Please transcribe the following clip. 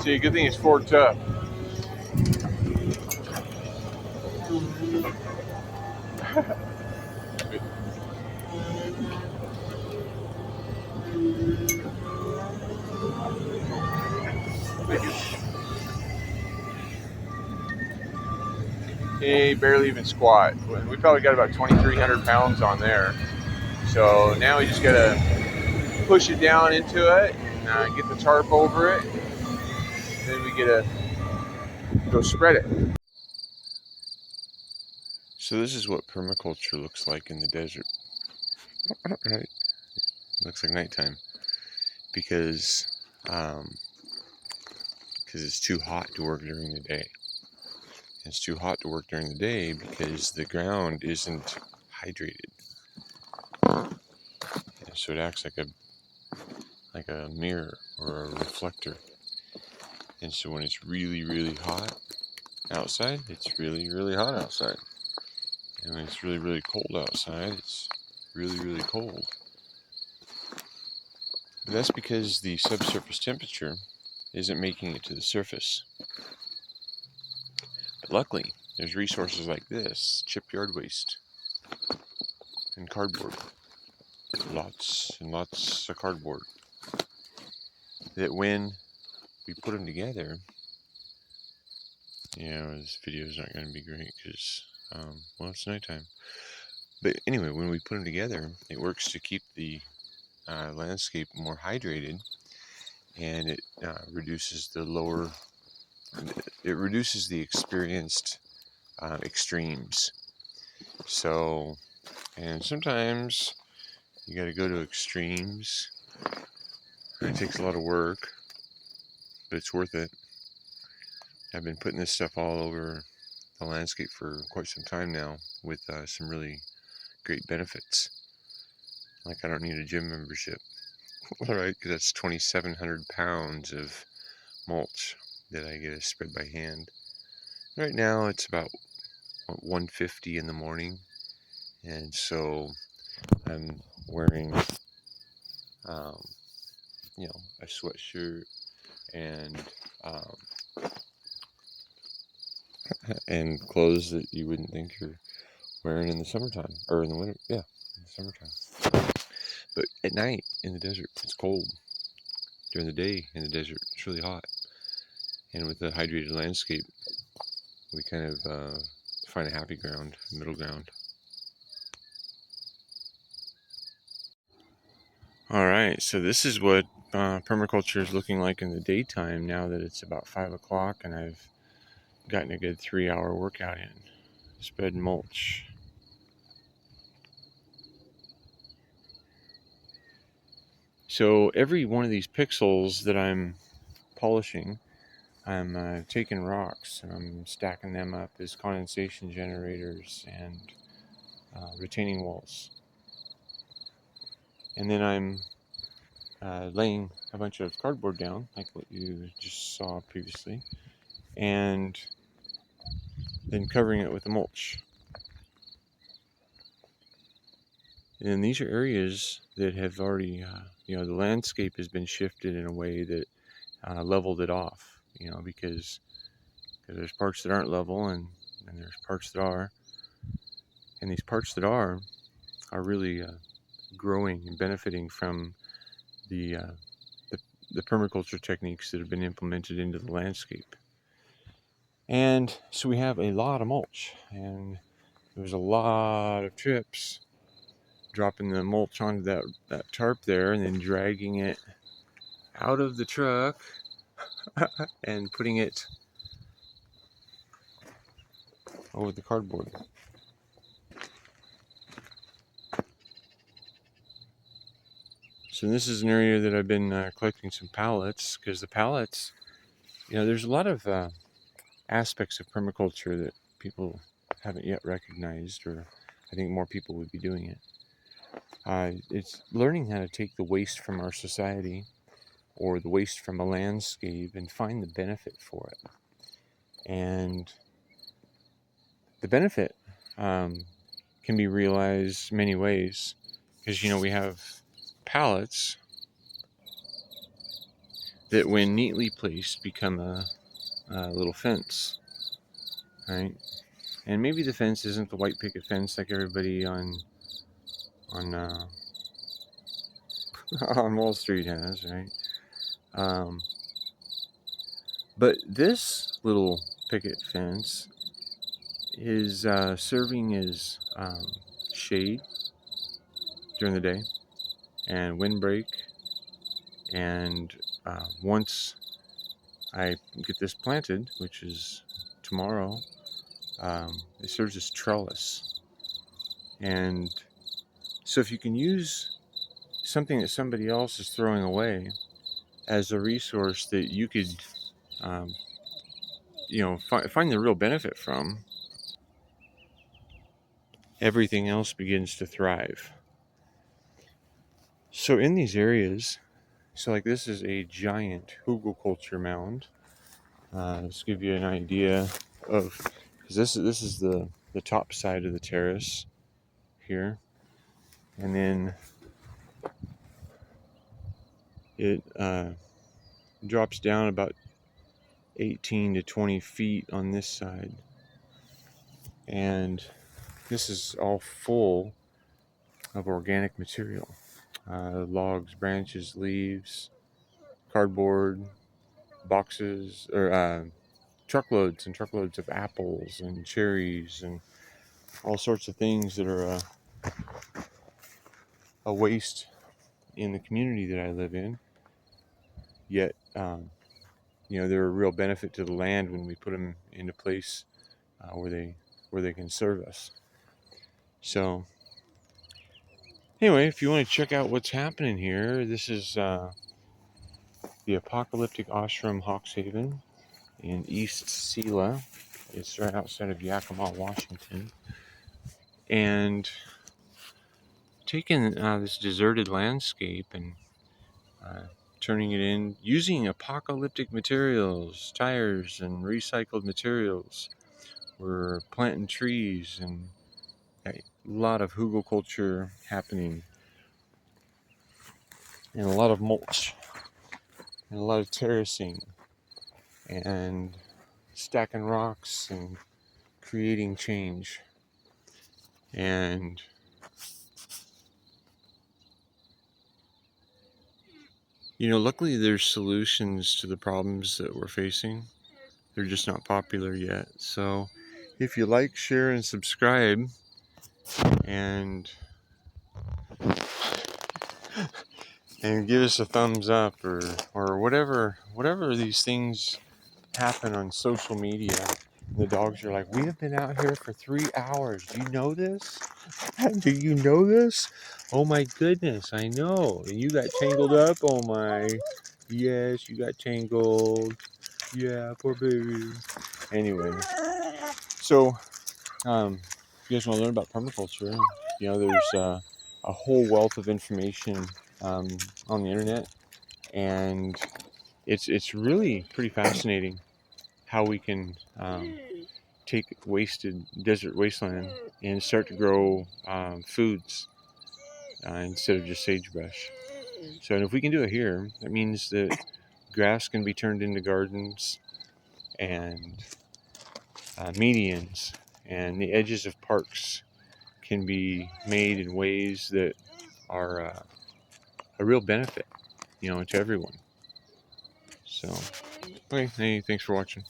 See, good thing it's forked up. He barely even squat. We probably got about 2,300 pounds on there. So now we just gotta push it down into it and get the tarp over it. Then we get to go spread it. So this is what permaculture looks like in the desert. Right? Looks like nighttime because it's too hot to work during the day. It's too hot to work during the day because the ground isn't hydrated. And so it acts like a mirror or a reflector. And so when it's really, really hot outside, it's really, really hot outside. And when it's really, really cold outside, it's really, really cold. But that's because the subsurface temperature isn't making it to the surface. But luckily, there's resources like this, chip yard waste, and cardboard. Lots and lots of cardboard. That when we put them together, this video is not going to be great because, it's nighttime. But anyway, when we put them together, it works to keep the landscape more hydrated, and it reduces the experienced extremes. So, and sometimes you got to go to extremes. It takes a lot of work, but it's worth it. I've been putting this stuff all over the landscape for quite some time now with some really great benefits. Like I don't need a gym membership, right? Because that's 2,700 pounds of mulch that I get to spread by hand. Right now it's about 150 in the morning, and so I'm wearing a sweatshirt and and clothes that you wouldn't think you're wearing in the summertime or in the winter. Yeah, in the summertime. But at night in the desert, it's cold. During the day in the desert, it's really hot. And with the hydrated landscape, we kind of find a happy ground, middle ground. All right, so this is what permaculture is looking like in the daytime now that it's about 5 o'clock and I've gotten a good 3-hour workout in. Spread mulch. So every one of these pixels that I'm polishing, I'm taking rocks and I'm stacking them up as condensation generators and retaining walls. And then I'm laying a bunch of cardboard down, like what you just saw previously, and then covering it with the mulch. And these are areas that have already, the landscape has been shifted in a way that leveled it off, because there's parts that aren't level and there's parts that are. And these parts that are really growing and benefiting from the permaculture techniques that have been implemented into the landscape. And so we have a lot of mulch, and there's a lot of trips dropping the mulch onto that tarp there and then dragging it out of the truck and putting it over the cardboard. So this is an area that I've been collecting some pallets, because the pallets, there's a lot of aspects of permaculture that people haven't yet recognized, or I think more people would be doing it. It's learning how to take the waste from our society or the waste from a landscape and find the benefit for it. And the benefit can be realized many ways, because we have pallets that when neatly placed become a little fence, right? And maybe the fence isn't the white picket fence like everybody on on Wall Street has, right? Um, but this little picket fence is serving as shade during the day and windbreak. And once I get this planted, which is tomorrow, it serves as trellis. And so if you can use something that somebody else is throwing away as a resource that you could, um, find the real benefit from, everything else begins to thrive. So in these areas, so like this is a giant hugelkultur mound. Let's give you an idea of, because this is the top side of the terrace here, and then it drops down about 18 to 20 feet on this side, and this is all full of organic material, logs, branches, leaves, cardboard, boxes, or truckloads and truckloads of apples and cherries and all sorts of things that are a waste in the community that I live in. Yet, they're a real benefit to the land when we put them into place where they can serve us. So, anyway, if you want to check out what's happening here, this is the Apocalyptic Ashram Hawkshaven in East Sela. It's right outside of Yakima, Washington, and taking this deserted landscape and turning it in using apocalyptic materials, tires and recycled materials. We're planting trees and a lot of hugelkultur happening, and a lot of mulch and a lot of terracing and stacking rocks and creating change. And luckily there's solutions to the problems that we're facing. They're just not popular yet. So if you like, share, and subscribe, and give us a thumbs up, or whatever these things happen on social media. The dogs are like, we have been out here for 3 hours. Do you know this? Do you know this? Oh my goodness, I know. And you got tangled up? Oh my. Yes, you got tangled. Yeah, poor baby. Anyway, so if you guys want to learn about permaculture, there's a whole wealth of information on the internet, and it's really pretty fascinating how we can take wasted desert wasteland and start to grow foods instead of just sagebrush. So, and if we can do it here, that means that grass can be turned into gardens, and medians and the edges of parks can be made in ways that are a real benefit, to everyone. So, okay, hey, thanks for watching.